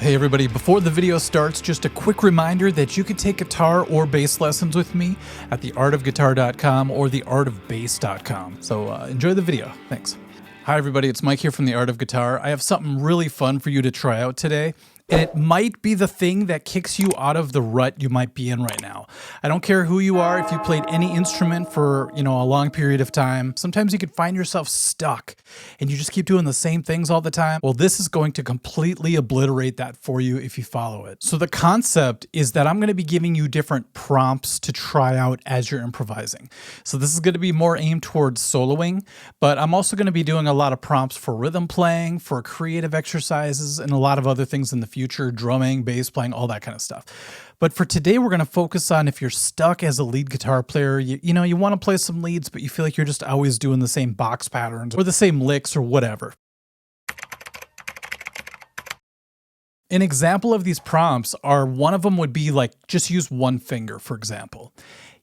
Hey everybody, before the video starts, just a quick reminder that you can take guitar or bass lessons with me at theartofguitar.com or theartofbass.com. So enjoy the video. Thanks. Hi everybody, it's Mike here from The Art of Guitar. I have something really fun for you to try out today. And it might be the thing that kicks you out of the rut you might be in right now. I don't care who you are, if you played any instrument for, a long period of time, sometimes you could find yourself stuck and you just keep doing the same things all the time. Well, this is going to completely obliterate that for you if you follow it. So the concept is that I'm going to be giving you different prompts to try out as you're improvising. So this is going to be more aimed towards soloing, but I'm also going to be doing a lot of prompts for rhythm playing, for creative exercises, and a lot of other things in the future, drumming, bass playing, all that kind of stuff. But for today, we're going to focus on if you're stuck as a lead guitar player, you want to play some leads, but you feel like you're just always doing the same box patterns or the same licks or whatever. An example of these prompts are, one of them would be like, just use one finger, for example.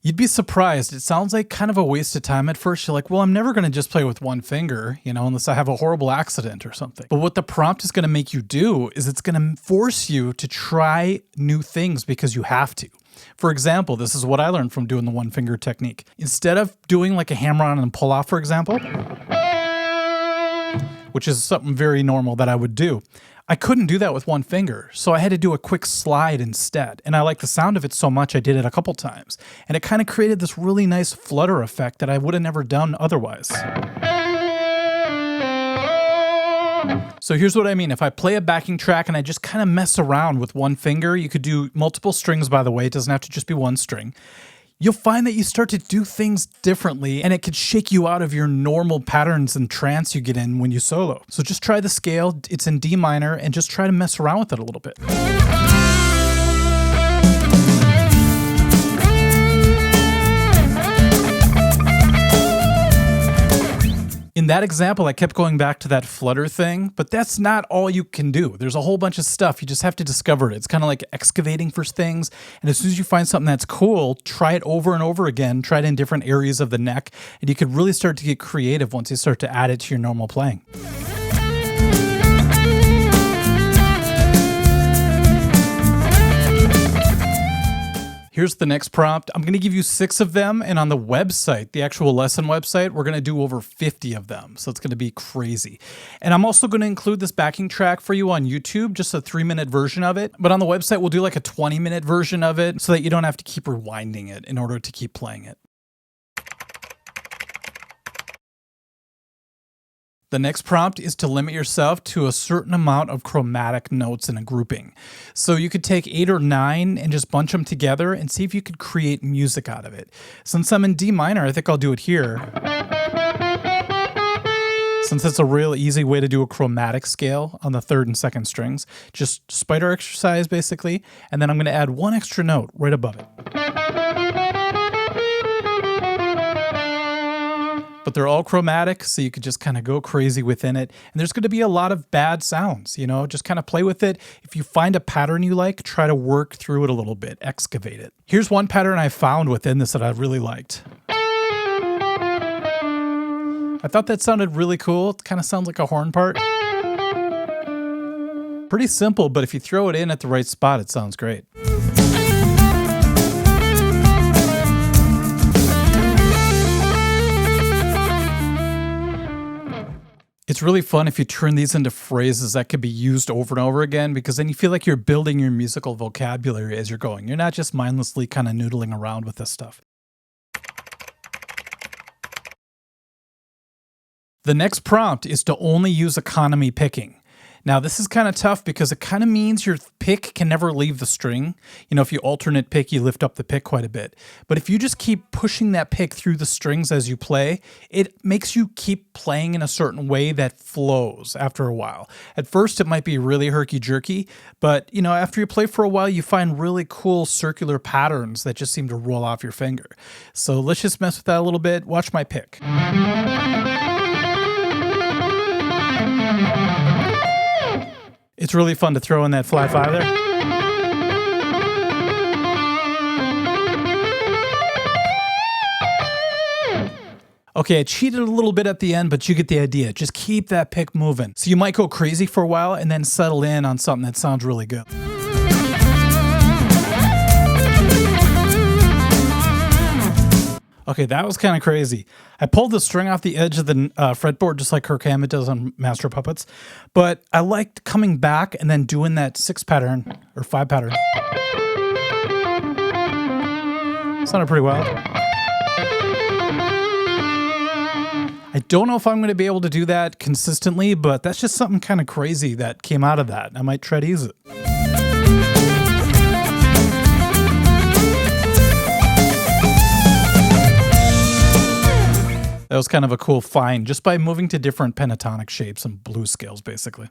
You'd be surprised. It sounds like kind of a waste of time at first. You're like, well, I'm never going to just play with one finger, unless I have a horrible accident or something. But what the prompt is going to make you do is it's going to force you to try new things because you have to. For example, this is what I learned from doing the one finger technique. Instead of doing like a hammer on and pull off, for example, which is something very normal that I would do, I couldn't do that with one finger, so I had to do a quick slide instead. And I like the sound of it so much I did it a couple times. And it kind of created this really nice flutter effect that I would have never done otherwise. So here's what I mean. If I play a backing track and I just kind of mess around with one finger, you could do multiple strings, by the way. It doesn't have to just be one string. You'll find that you start to do things differently, and it could shake you out of your normal patterns and trance you get in when you solo. So just try the scale, it's in D minor, and just try to mess around with it a little bit. In that example, I kept going back to that flutter thing, but that's not all you can do. There's a whole bunch of stuff. You just have to discover it. It's kind of like excavating for things. And as soon as you find something that's cool, try it over and over again. Try it in different areas of the neck. And you could really start to get creative once you start to add it to your normal playing. Here's the next prompt. I'm going to give you 6 of them, and on the website, the actual lesson website, we're going to do over 50 of them, so it's going to be crazy. And I'm also going to include this backing track for you on YouTube, just a 3-minute version of it, but on the website, we'll do like a 20-minute version of it so that you don't have to keep rewinding it in order to keep playing it. The next prompt is to limit yourself to a certain amount of chromatic notes in a grouping. So you could take 8 or 9 and just bunch them together and see if you could create music out of it. Since I'm in D minor, I think I'll do it here. Since it's a real easy way to do a chromatic scale on the 3rd and 2nd strings. Just spider exercise basically, and then I'm going to add one extra note right above it. But they're all chromatic, so you could just kind of go crazy within it. And there's going to be a lot of bad sounds, just kind of play with it. If you find a pattern you like, try to work through it a little bit, excavate it. Here's one pattern I found within this that I really liked. I thought that sounded really cool. It kind of sounds like a horn part. Pretty simple, but if you throw it in at the right spot, it sounds great. It's really fun if you turn these into phrases that could be used over and over again, because then you feel like you're building your musical vocabulary as you're going. You're not just mindlessly kind of noodling around with this stuff. The next prompt is to only use economy picking. Now, this is kind of tough because it kind of means your pick can never leave the string. If you alternate pick, you lift up the pick quite a bit. But if you just keep pushing that pick through the strings as you play, it makes you keep playing in a certain way that flows after a while. At first, it might be really herky-jerky, but after you play for a while, you find really cool circular patterns that just seem to roll off your finger. So let's just mess with that a little bit. Watch my pick. It's really fun to throw in that flat 5 there. Okay, I cheated a little bit at the end, but you get the idea. Just keep that pick moving. So you might go crazy for a while and then settle in on something that sounds really good. Okay, that was kind of crazy. I pulled the string off the edge of the fretboard just like Kirk Hammett does on Master of Puppets, but I liked coming back and then doing that 6 pattern or 5 pattern. Sounded pretty wild. I don't know if I'm going to be able to do that consistently, but that's just something kind of crazy that came out of that. I might try to use it. That was kind of a cool find, just by moving to different pentatonic shapes and blues scales, basically.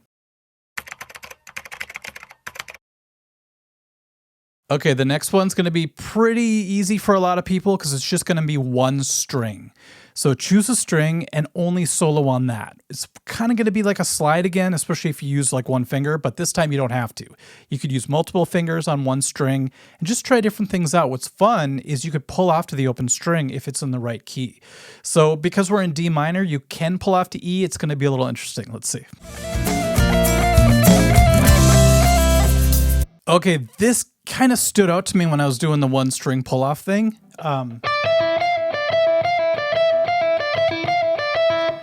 Okay, the next one's going to be pretty easy for a lot of people because it's just going to be one string. So choose a string and only solo on that. It's kind of going to be like a slide again, especially if you use like one finger, but this time you don't have to. You could use multiple fingers on one string and just try different things out. What's fun is you could pull off to the open string if it's in the right key. So because we're in D minor, you can pull off to E. It's going to be a little interesting. Let's see. Okay, this kind of stood out to me when I was doing the one string pull off thing.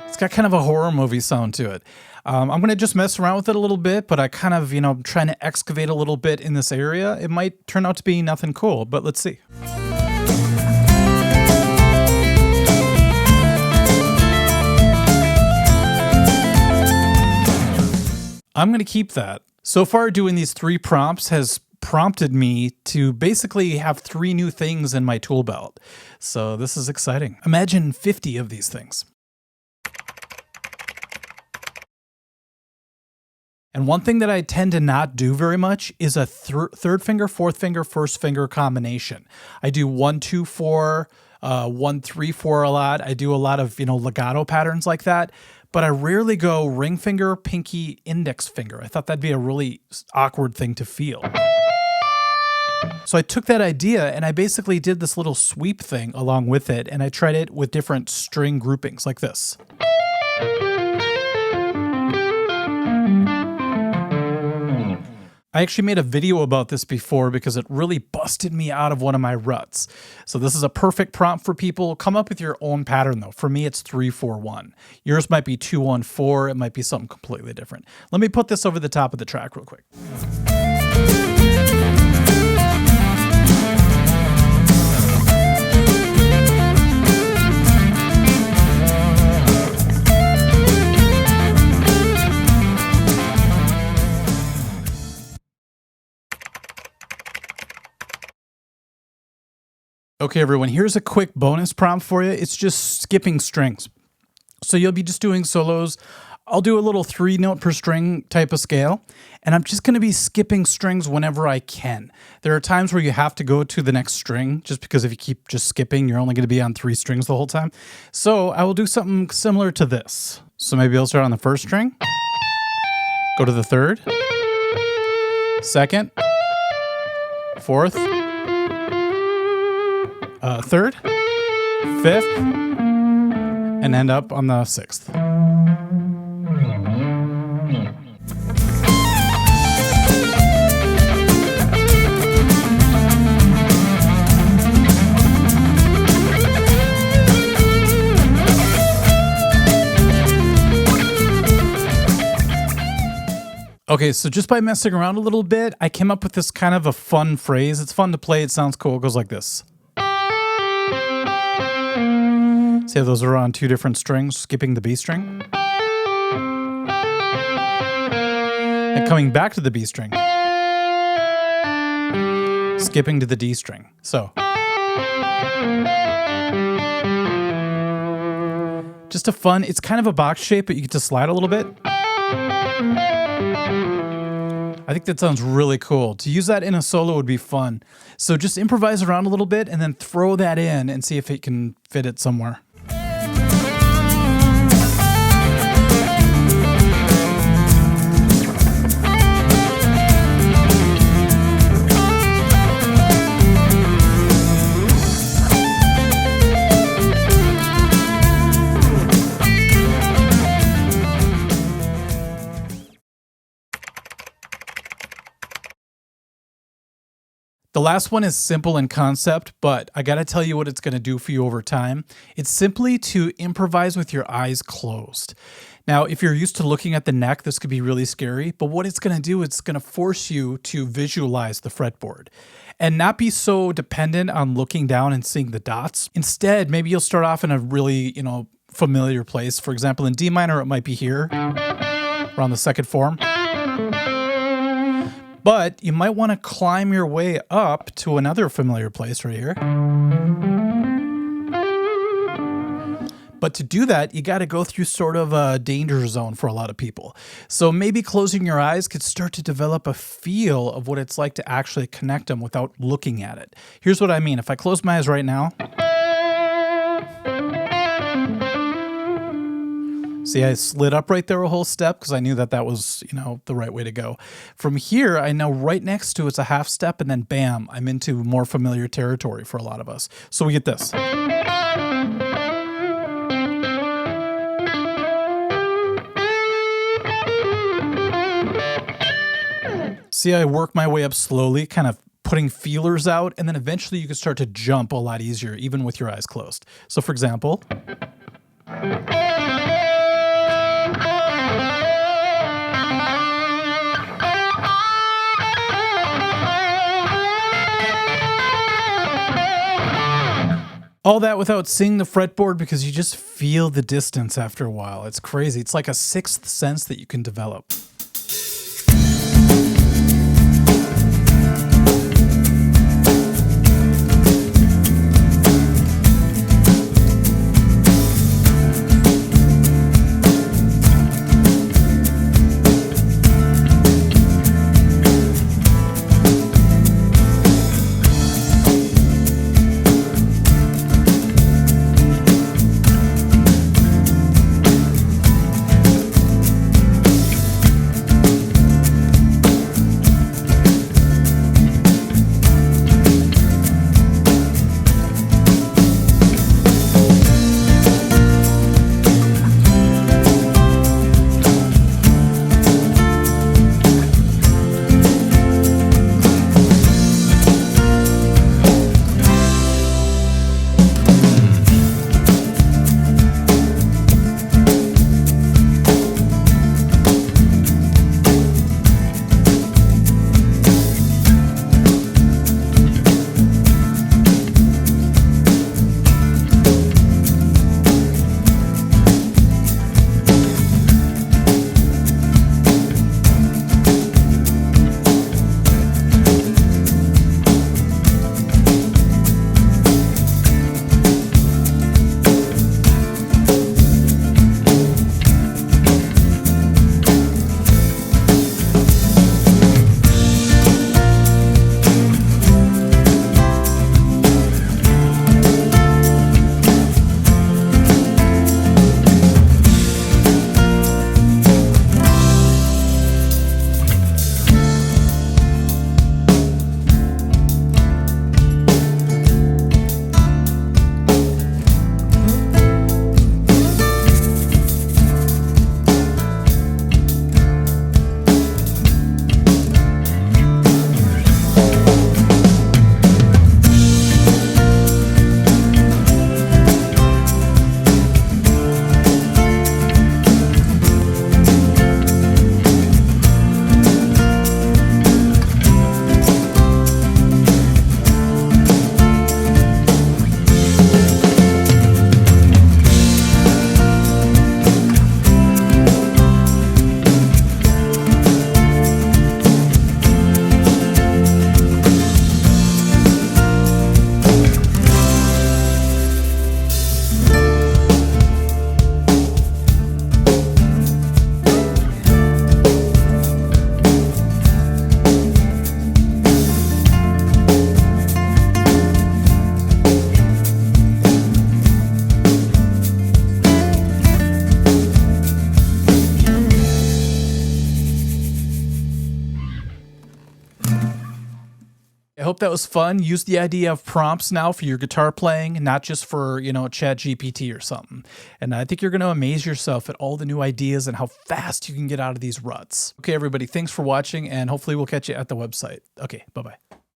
It's got kind of a horror movie sound to it. I'm going to just mess around with it a little bit, but I kind of, trying to excavate a little bit in this area. It might turn out to be nothing cool, but let's see. I'm going to keep that. So far, doing these 3 prompts has prompted me to basically have 3 new things in my tool belt. So this is exciting. Imagine 50 of these things. And one thing that I tend to not do very much is a third finger, fourth finger, first finger combination. I do 1, 2, 4, 1, 3, 4 a lot. I do a lot of, legato patterns like that. But I rarely go ring finger, pinky, index finger. I thought that'd be a really awkward thing to feel. So I took that idea and I basically did this little sweep thing along with it, and I tried it with different string groupings like this. I actually made a video about this before because it really busted me out of one of my ruts. So this is a perfect prompt for people. Come up with your own pattern though. For me, it's 3-4-1. Yours might be 2-1-4. It might be something completely different. Let me put this over the top of the track real quick. Okay, everyone, here's a quick bonus prompt for you. It's just skipping strings. So you'll be just doing solos. I'll do a little 3-note per string type of scale, and I'm just going to be skipping strings whenever I can. There are times where you have to go to the next string, just because if you keep just skipping, you're only going to be on 3 strings the whole time. So I will do something similar to this. So maybe I'll start on the first string, go to the third, second, fourth, third, fifth, and end up on the 6th. Okay, so just by messing around a little bit, I came up with this kind of a fun phrase. It's fun to play. It sounds cool. It goes like this. See how those are on 2 different strings, skipping the B string. And coming back to the B string. Skipping to the D string. So. Just a fun, it's kind of a box shape, but you get to slide a little bit. I think that sounds really cool. To use that in a solo would be fun. So just improvise around a little bit and then throw that in and see if it can fit it somewhere. The last one is simple in concept, but I gotta tell you what it's gonna do for you over time. It's simply to improvise with your eyes closed. Now, if you're used to looking at the neck, this could be really scary, but what it's gonna do, it's gonna force you to visualize the fretboard and not be so dependent on looking down and seeing the dots. Instead, maybe you'll start off in a really, familiar place. For example, in D minor, it might be here, around the second form. But you might want to climb your way up to another familiar place right here. But to do that, you got to go through sort of a danger zone for a lot of people. So maybe closing your eyes could start to develop a feel of what it's like to actually connect them without looking at it. Here's what I mean. If I close my eyes right now, see, I slid up right there a whole step because I knew that was, the right way to go. From here, I know right next to it's a half step, and then bam, I'm into more familiar territory for a lot of us. So we get this. See, I work my way up slowly, kind of putting feelers out, and then eventually you can start to jump a lot easier, even with your eyes closed. So for example, all that without seeing the fretboard because you just feel the distance after a while. It's crazy. It's like a sixth sense that you can develop. I hope that was fun. Use the idea of prompts now for your guitar playing, not just for, Chat GPT or something. And I think you're going to amaze yourself at all the new ideas and how fast you can get out of these ruts. Okay, everybody, thanks for watching, and hopefully we'll catch you at the website. Okay, bye-bye.